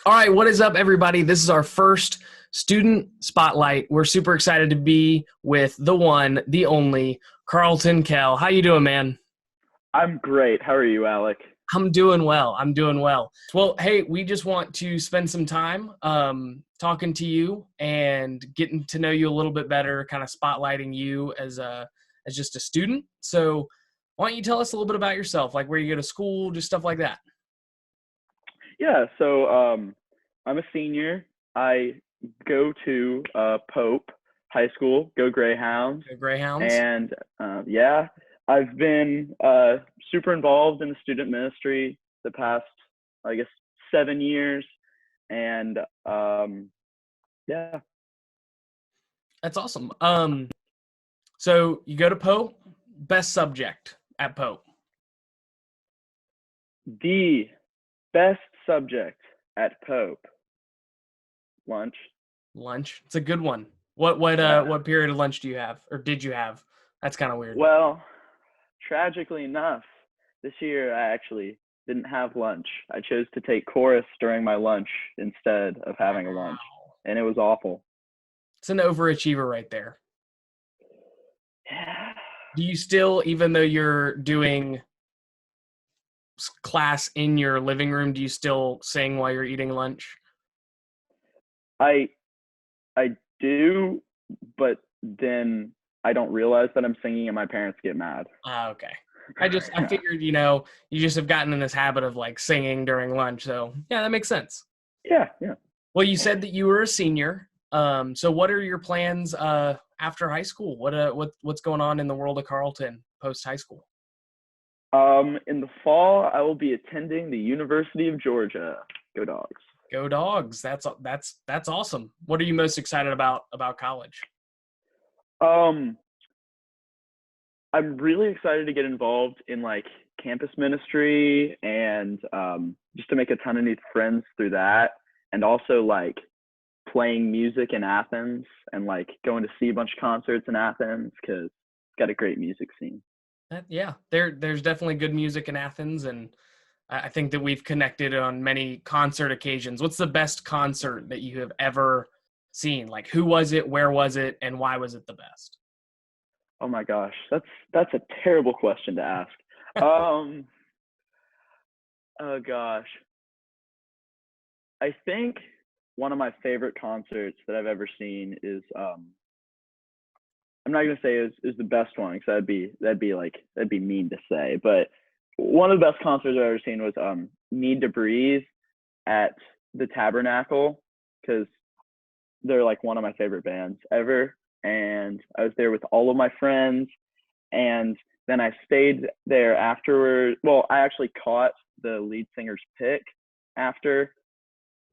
All right, what is up, everybody? This is our first student spotlight. We're super excited to be with the one, the only, Carlton Kell. How you doing, man? I'm great. How are you, Alec? I'm doing well. I'm doing well. Well, hey, we just want to spend some time talking to you and getting to know you a little bit better, kind of spotlighting you as just a student. So, why don't you tell us a little bit about yourself, like where you go to school, just stuff like that? Yeah, so I'm a senior. I go to Pope High School, go Greyhounds, The Greyhounds. and yeah, I've been super involved in the student ministry the past, I guess, 7 years, and yeah, That's awesome. So you go to Poe. Best subject at Poe. the best subject at Pope lunch. Lunch. It's a good one. What Yeah. what period of lunch do you have, or did you have? That's kind of weird. Well, tragically enough, this year I actually didn't have lunch. I chose to take chorus during my lunch instead of having a lunch, Wow. and it was awful. It's an overachiever right there. Yeah. Do you still, even though you're doing class in your living room, do you still sing while you're eating lunch? I I do, but then I don't realize that I'm singing and my parents get mad. Okay. I figured, you just have gotten in this habit of like singing during lunch. So yeah, that makes sense. Yeah, yeah. Well, you said that you were a senior. So what are your plans after high school? What's going on in the world of Carlton post high school? In the fall, I will be attending the University of Georgia. Go Dogs. Go Dogs. That's awesome. What are you most excited about college? Um, I'm really excited to get involved in like campus ministry and just to make a ton of new friends through that, and also like playing music in Athens and like going to see a bunch of concerts in Athens because it's got a great music scene. Yeah, there's definitely good music in Athens, and I think that we've connected on many concert occasions. What's the best concert that you have ever seen? Like, who was it, where was it, and why was it the best? Oh my gosh, that's a terrible question to ask. Um, oh gosh, I think one of my favorite concerts that I've ever seen is I'm not gonna say is the best one because that'd be mean to say, but one of the best concerts I've ever seen was Need to Breathe at the Tabernacle because they're like one of my favorite bands ever, and I was there with all of my friends, and then I stayed there afterward. Well, I actually caught the lead singer's pick after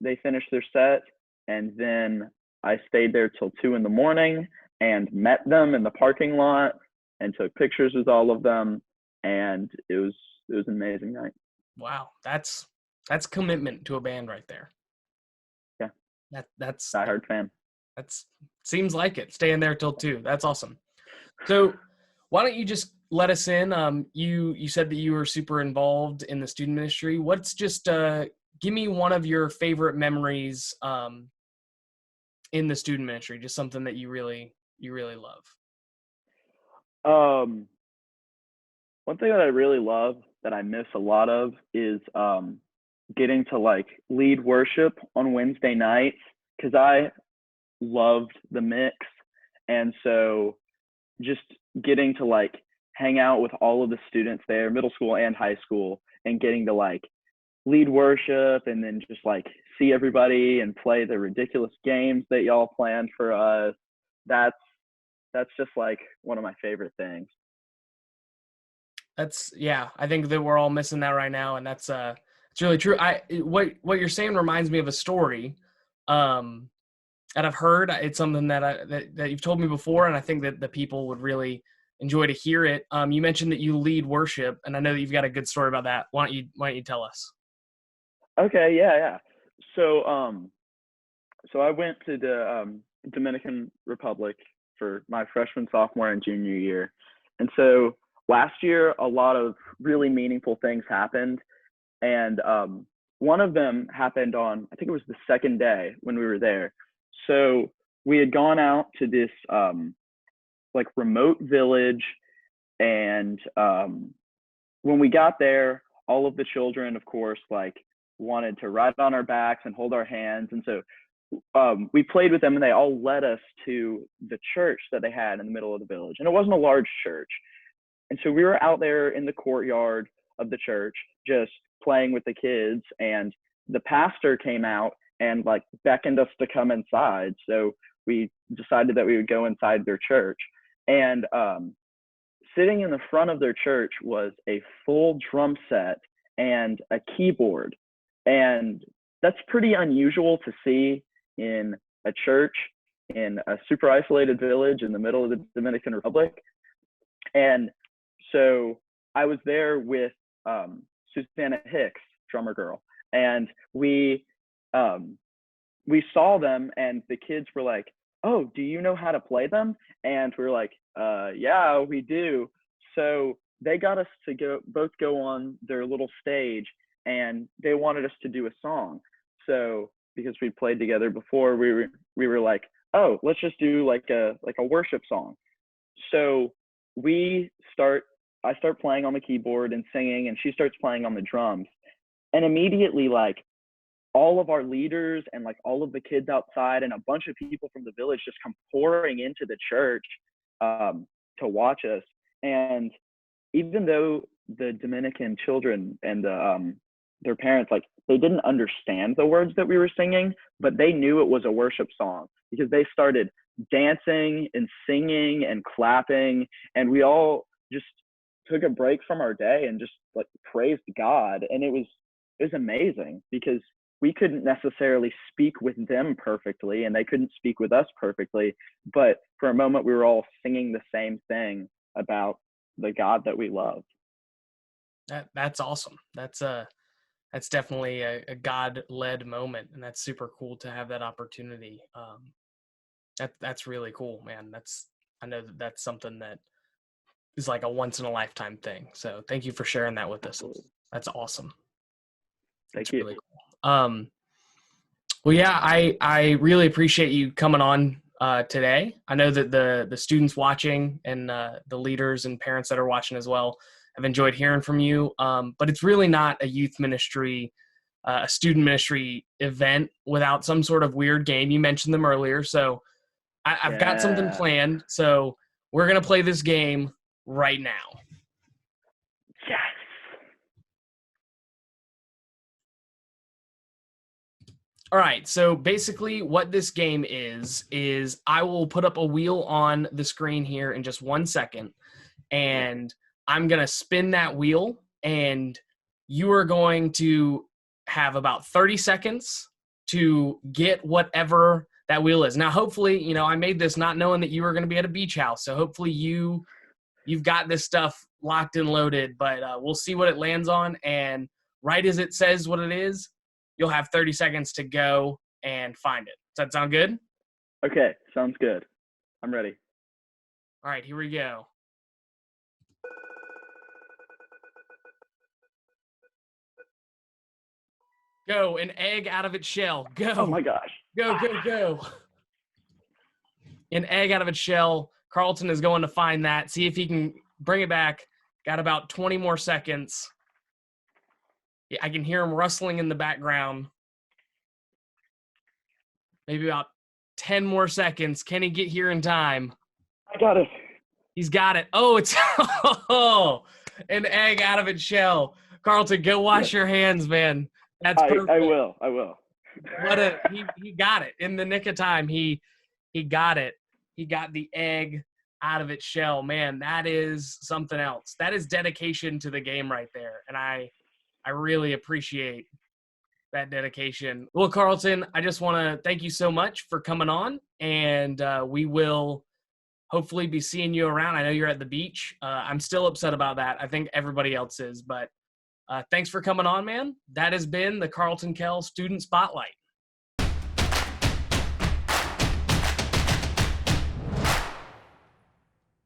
they finished their set, and then I stayed there till 2 in the morning and met them in the parking lot and took pictures with all of them, and it was an amazing night. Wow, that's commitment to a band right there. Yeah, That that's diehard fan. that's seems like it. Staying there till 2. That's awesome. So why don't you just let us in? You said that you were super involved in the student ministry. What's just give me one of your favorite memories in the student ministry, just something that you really love. Um, One thing that I really love that I miss a lot of is getting to like lead worship on Wednesday nights because I loved the mix, and so just getting to like hang out with all of the students there, middle school and high school, and getting to like lead worship and then just like see everybody and play the ridiculous games that y'all planned for us. That's that's just like one of my favorite things. Yeah, I think that we're all missing that right now, and that's it's really true. What you're saying reminds me of a story um that I've heard. It's something that you've told me before, and I think that the people would really enjoy to hear it. You mentioned that you lead worship, and I know that you've got a good story about that. Why don't you tell us? Okay, yeah, yeah. So I went to the Dominican Republic for my freshman, sophomore, and junior year, and so last year a lot of really meaningful things happened, and one of them happened on, I think it was the second day when we were there. So we had gone out to this like remote village, and when we got there, all of the children, of course, like wanted to ride on our backs and hold our hands. And so we played with them, and they all led us to the church that they had in the middle of the village. And it wasn't a large church. And so we were out there in the courtyard of the church, just playing with the kids. And the pastor came out and like beckoned us to come inside. So we decided that we would go inside their church. And sitting in the front of their church was a full drum set and a keyboard. And that's pretty unusual to see in a church in a super isolated village in the middle of the Dominican Republic. And so I was there with Susanna Hicks, drummer girl, and we saw them, and the kids were like, "Oh, do you know how to play them?" And we were like, "Yeah, we do." So they got us to both go on their little stage, and they wanted us to do a song. So because we played together before, we were like, "Oh, let's just do like a worship song." So I start playing on the keyboard and singing, and she starts playing on the drums. And immediately, like, all of our leaders and like all of the kids outside and a bunch of people from the village just come pouring into the church to watch us. And even though the Dominican children and their parents, like, they didn't understand the words that we were singing, but they knew it was a worship song because they started dancing and singing and clapping, and we all just took a break from our day and just like praised God. And it was amazing because we couldn't necessarily speak with them perfectly, and they couldn't speak with us perfectly, but for a moment we were all singing the same thing about the God that we love. That's awesome. That's definitely a God-led moment, and that's super cool to have that opportunity. That's really cool, man. I know that's something that is like a once in a lifetime thing. So thank you for sharing that with us. That's awesome. Thank you. Really cool. Well, yeah, I really appreciate you coming on today. I know that the students watching and the leaders and parents that are watching as well have enjoyed hearing from you. But it's really not a youth ministry, a student ministry event without some sort of weird game. You mentioned them earlier, so I've got something planned. So we're gonna play this game right now. Yes. All right, so basically what this game is I will put up a wheel on the screen here in just 1 second, and I'm going to spin that wheel, and you are going to have about 30 seconds to get whatever that wheel is. Now, hopefully, I made this not knowing that you were going to be at a beach house, so hopefully you've got this stuff locked and loaded, but we'll see what it lands on, and right as it says what it is, you'll have 30 seconds to go and find it. Does that sound good? Okay, sounds good. I'm ready. All right, here we go. Go, an egg out of its shell. Go. Oh my gosh. Go. An egg out of its shell. Carlton is going to find that. See if he can bring it back. Got about 20 more seconds. Yeah, I can hear him rustling in the background. Maybe about 10 more seconds. Can he get here in time? I got it. He's got it. Oh, it's an egg out of its shell. Carlton, go wash your hands, man. That's perfect. I will. He got it in the nick of time. He got it. He got the egg out of its shell. Man, that is something else. That is dedication to the game right there. And I really appreciate that dedication. Well, Carlton, I just want to thank you so much for coming on, and we will hopefully be seeing you around. I know you're at the beach. I'm still upset about that. I think everybody else is, but thanks for coming on, man. That has been the Carlton Kell Student Spotlight.